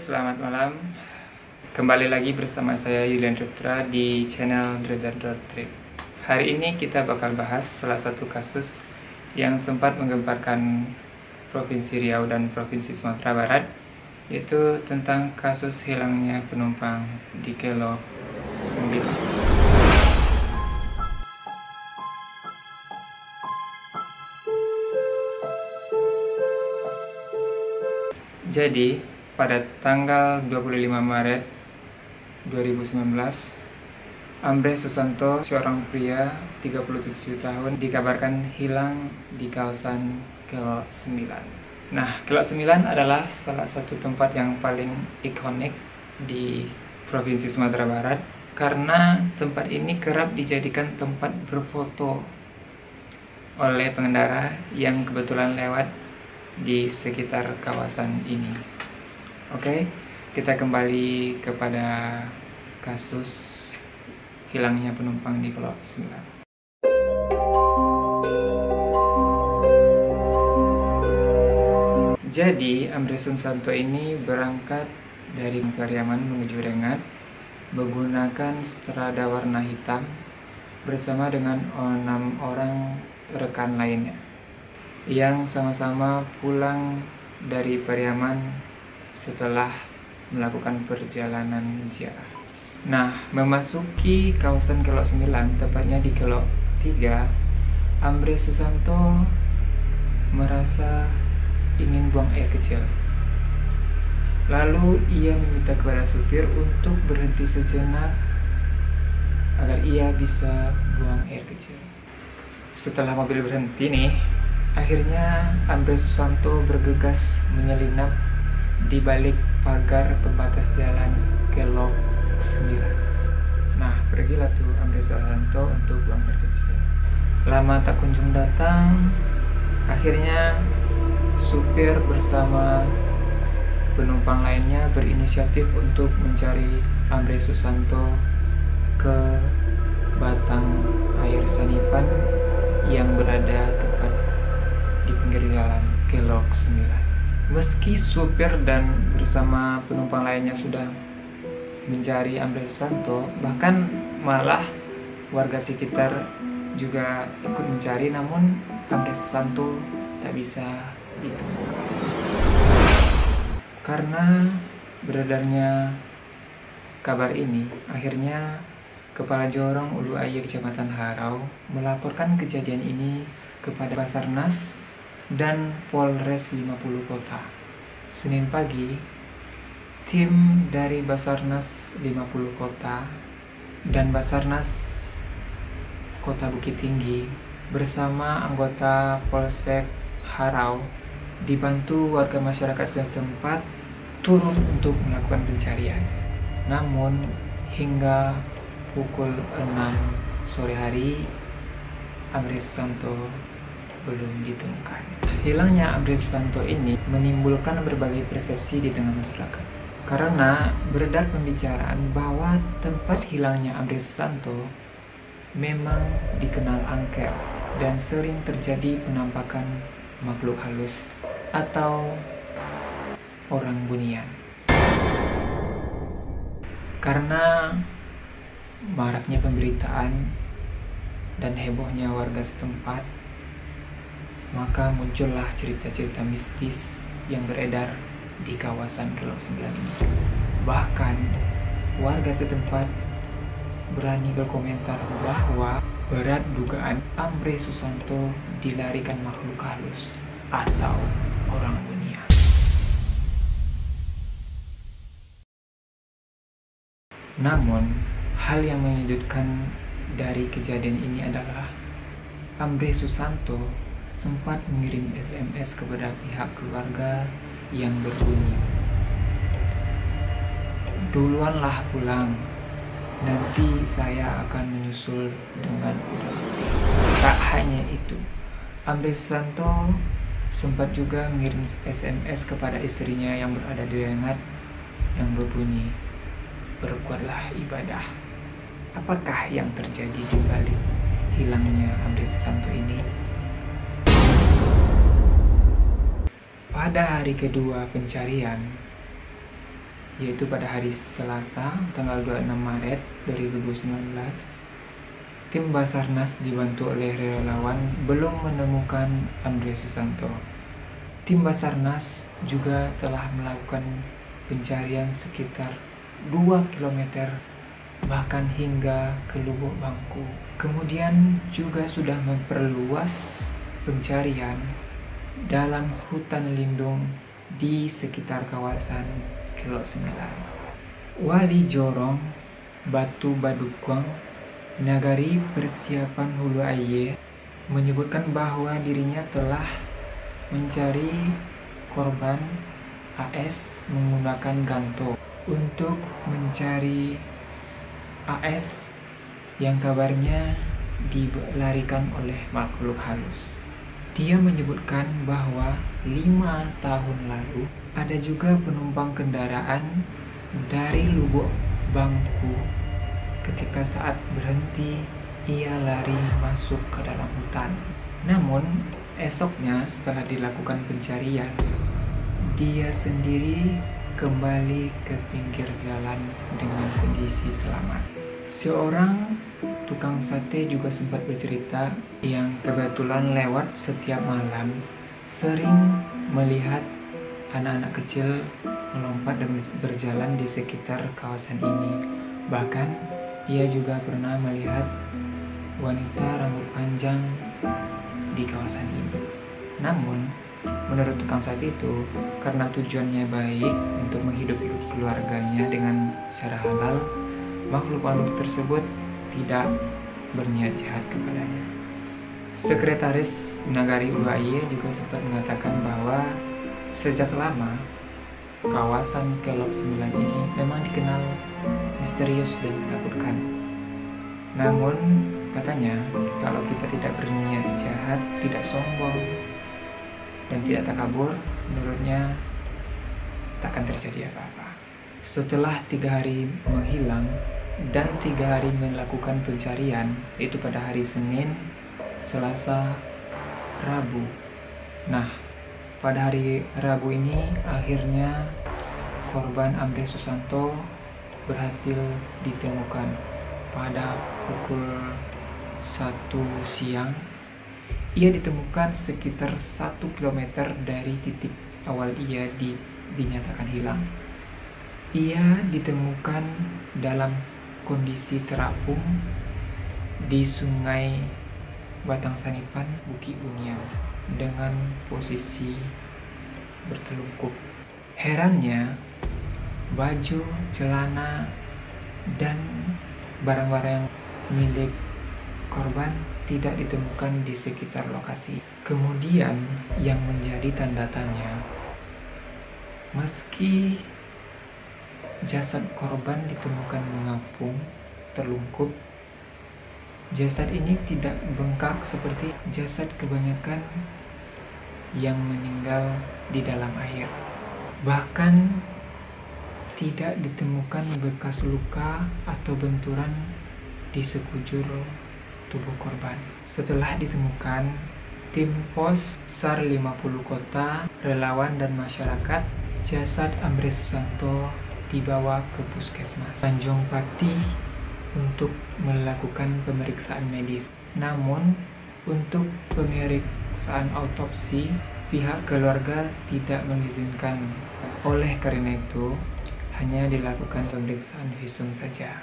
selamat malam. Kembali lagi bersama saya Yulian Putra di channel Dreaded Trip. Hari ini kita bakal bahas salah satu kasus yang sempat menggemparkan Provinsi Riau dan Provinsi Sumatera Barat, yaitu tentang kasus hilangnya penumpang di Kelo 9. Jadi, pada tanggal 25 Maret 2019, Ambre Susanto, seorang pria 37 tahun, dikabarkan hilang di kawasan Kelo 9. Nah, Kelo 9 adalah salah satu tempat yang paling ikonik di Provinsi Sumatera Barat karena tempat ini kerap dijadikan tempat berfoto oleh pengendara yang kebetulan lewat di sekitar kawasan ini. Oke, kita kembali kepada kasus hilangnya penumpang di Kelo 9. Jadi, Ambre Susanto ini berangkat dari Pariaman menuju Rengat menggunakan strada warna hitam bersama dengan 6 orang rekan lainnya yang sama-sama pulang dari Pariaman setelah melakukan perjalanan ziarah. Nah, memasuki kawasan Kelo 9, tepatnya di Kelo 3, Ambre Susanto merasa ingin buang air kecil. Lalu ia meminta kepada supir untuk berhenti sejenak agar ia bisa buang air kecil. Setelah mobil berhenti nih, akhirnya Ambre Susanto bergegas menyelinap di balik pagar pembatas jalan Kelo 9. Nah, pergilah tuh Ambre Susanto untuk buang air kecil. Lama tak kunjung datang, akhirnya supir bersama penumpang lainnya berinisiatif untuk mencari Ambre Susanto ke batang air sanipan yang berada tepat di pinggir jalan Kelo 9. Meski supir dan bersama penumpang lainnya sudah mencari Ambre Susanto, bahkan malah warga sekitar juga ikut mencari, namun Ambre Susanto tak bisa ditemukan. Karena beredarnya kabar ini, akhirnya Kepala Jorong Ulu Aye Kecamatan Harau melaporkan kejadian ini kepada Basarnas dan Polres 50 Kota. Senin pagi, tim dari Basarnas 50 Kota dan Basarnas Kota Bukit Tinggi bersama anggota Polsek Harau dibantu warga masyarakat setempat turun untuk melakukan pencarian. Namun hingga pukul 6 sore hari, Ambre Susanto belum ditemukan. Hilangnya Ambre Susanto ini menimbulkan berbagai persepsi di tengah masyarakat. Karena beredar pembicaraan bahwa tempat hilangnya Ambre Susanto memang dikenal angker dan sering terjadi penampakan makhluk halus atau orang bunian. Karena maraknya pemberitaan dan hebohnya warga setempat, maka muncullah cerita-cerita mistis yang beredar di kawasan Kelo 9 ini. Bahkan warga setempat berani berkomentar bahwa berat dugaan Ambre Susanto dilarikan makhluk halus atau orang bunian. Namun, hal yang mengejutkan dari kejadian ini adalah Ambre Susanto sempat mengirim SMS kepada pihak keluarga yang berbunyi, "Duluanlah pulang, nanti saya akan menyusul dengan kuda putih." Tak hanya itu, Ambre Susanto sempat juga mengirim SMS kepada istrinya yang berada di Rengat yang berbunyi, "Berkuatlah ibadah." Apakah yang terjadi di balik hilangnya Ambre Susanto ini? Pada hari kedua pencarian, yaitu pada hari Selasa tanggal 26 Maret 2019. Tim Basarnas dibantu oleh relawan belum menemukan Andre Susanto. Tim Basarnas juga telah melakukan pencarian sekitar 2 km bahkan hingga ke Lubuk Bangku. Kemudian juga sudah memperluas pencarian dalam hutan lindung di sekitar kawasan Kelok 9. Wali Jorong, Batu Badukwang, Nagari Persiapan Hulu Aye menyebutkan bahwa dirinya telah mencari korban AS menggunakan ganto untuk mencari AS yang kabarnya dilarikan oleh makhluk halus. Dia menyebutkan bahwa 5 tahun lalu ada juga penumpang kendaraan dari Lubuk Bangku. Ketika saat berhenti, ia lari masuk ke dalam hutan. Namun, esoknya setelah dilakukan pencarian, dia sendiri kembali ke pinggir jalan dengan kondisi selamat. Seorang tukang sate juga sempat bercerita yang kebetulan lewat setiap malam sering melihat anak-anak kecil melompat dan berjalan di sekitar kawasan ini. Bahkan ia juga pernah melihat wanita rambut panjang di kawasan ini. Namun menurut tukang sate itu, karena tujuannya baik untuk menghidupi keluarganya dengan cara halal, makhluk-makhluk tersebut tidak berniat jahat kepadanya. Sekretaris Nagari Hulu Aye juga sempat mengatakan bahwa sejak lama kawasan Kelok 9 ini memang dikenal misterius dan menakutkan. Namun katanya kalau kita tidak berniat jahat, tidak sombong, dan tidak takabur, menurutnya takkan terjadi apa-apa. Setelah 3 hari menghilang dan 3 hari melakukan pencarian, yaitu pada hari Senin, Selasa, Rabu. Nah, pada hari Rabu ini akhirnya korban Andre Susanto berhasil ditemukan pada pukul 1 siang. Ia ditemukan sekitar 1 km dari titik awal ia dinyatakan hilang. Ia ditemukan dalam kondisi terapung di Sungai Batang Sanipan, Bukit Bunian, dengan posisi bertelungkup. Herannya, baju, celana, dan barang-barang milik korban tidak ditemukan di sekitar lokasi. Kemudian yang menjadi tanda tanya, meski jasad korban ditemukan mengapung, terlungkup, jasad ini tidak bengkak seperti jasad kebanyakan yang meninggal di dalam air. Bahkan tidak ditemukan bekas luka atau benturan di sekujur tubuh korban. Setelah ditemukan, tim pos SAR 50 kota, relawan dan masyarakat, jasad Andre Susanto dibawa ke Puskesmas Tanjung Pati untuk melakukan pemeriksaan medis. Namun, untuk pemeriksaan autopsi, pihak keluarga tidak mengizinkan. Oleh karena itu, hanya dilakukan pemeriksaan visum saja.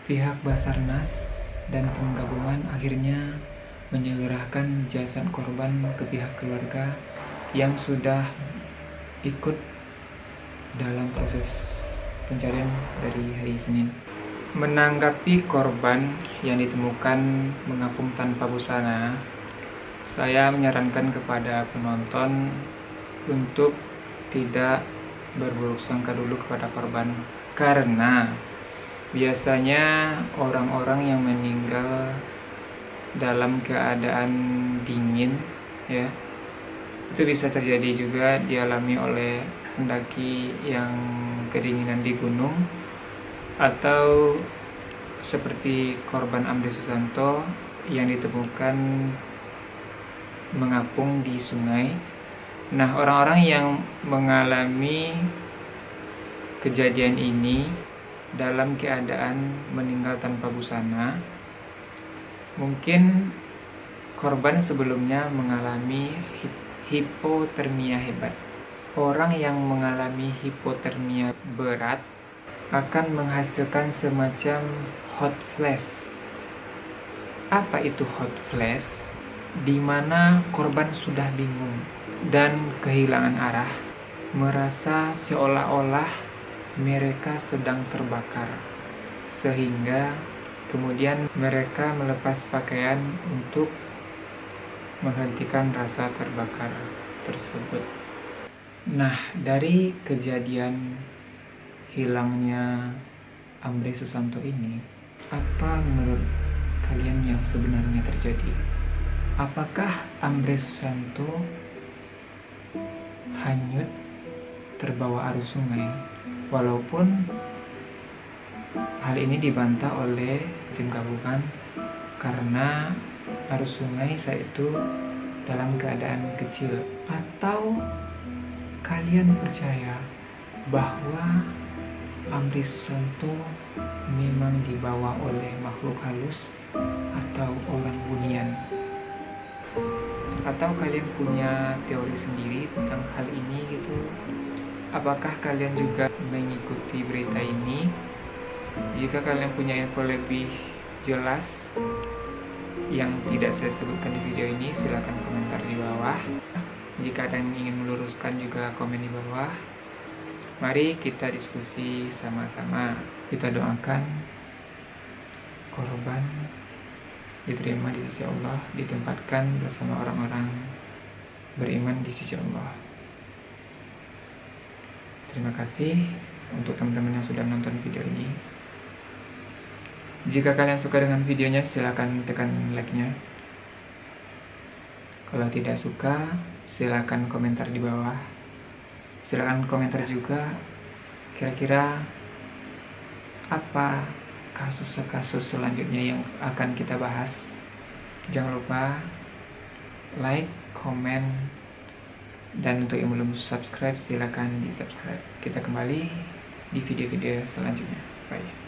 Pihak Basarnas dan tim gabungan akhirnya menyerahkan jasad korban ke pihak keluarga yang sudah ikut dalam proses pencarian dari hari Senin. Menanggapi korban yang ditemukan mengapung tanpa busana, saya menyarankan kepada penonton untuk tidak berburuk sangka dulu kepada korban, karena biasanya orang-orang yang meninggal dalam keadaan dingin, ya, itu bisa terjadi juga dialami oleh pendaki yang kedinginan di gunung, atau seperti korban Andre Susanto yang ditemukan mengapung di sungai. Nah, orang-orang yang mengalami kejadian ini dalam keadaan meninggal tanpa busana. Mungkin korban sebelumnya mengalami hipotermia hebat. Orang yang mengalami hipotermia berat akan menghasilkan semacam hot flash. Apa itu hot flash? Di mana korban sudah bingung dan kehilangan arah, merasa seolah-olah mereka sedang terbakar, sehingga kemudian mereka melepas pakaian untuk menghentikan rasa terbakar tersebut. Nah, dari kejadian hilangnya Ambre Susanto ini, apa menurut kalian yang sebenarnya terjadi? Apakah Ambre Susanto hanyut terbawa arus sungai? Walaupun hal ini dibantah oleh tim gabungan karena arus sungai saat itu dalam keadaan kecil. Atau kalian percaya bahwa Ambre Susanto memang dibawa oleh makhluk halus atau orang bunian? Atau kalian punya teori sendiri tentang hal ini gitu? Apakah kalian juga mengikuti berita ini? Jika kalian punya info lebih jelas yang tidak saya sebutkan di video ini, silakan komentar di bawah. Jika ada yang ingin meluruskan juga komen di bawah. Mari kita diskusi sama-sama. Kita doakan korban diterima di sisi Allah, ditempatkan bersama orang-orang beriman di sisi Allah. Terima kasih untuk teman-teman yang sudah menonton video ini. Jika kalian suka dengan videonya, silakan tekan like-nya. Kalau tidak suka, silakan komentar di bawah. Silakan komentar juga kira-kira apa kasus-kasus selanjutnya yang akan kita bahas. Jangan lupa like, komen, dan untuk yang belum subscribe silakan di subscribe. Kita kembali di video-video selanjutnya. Bye.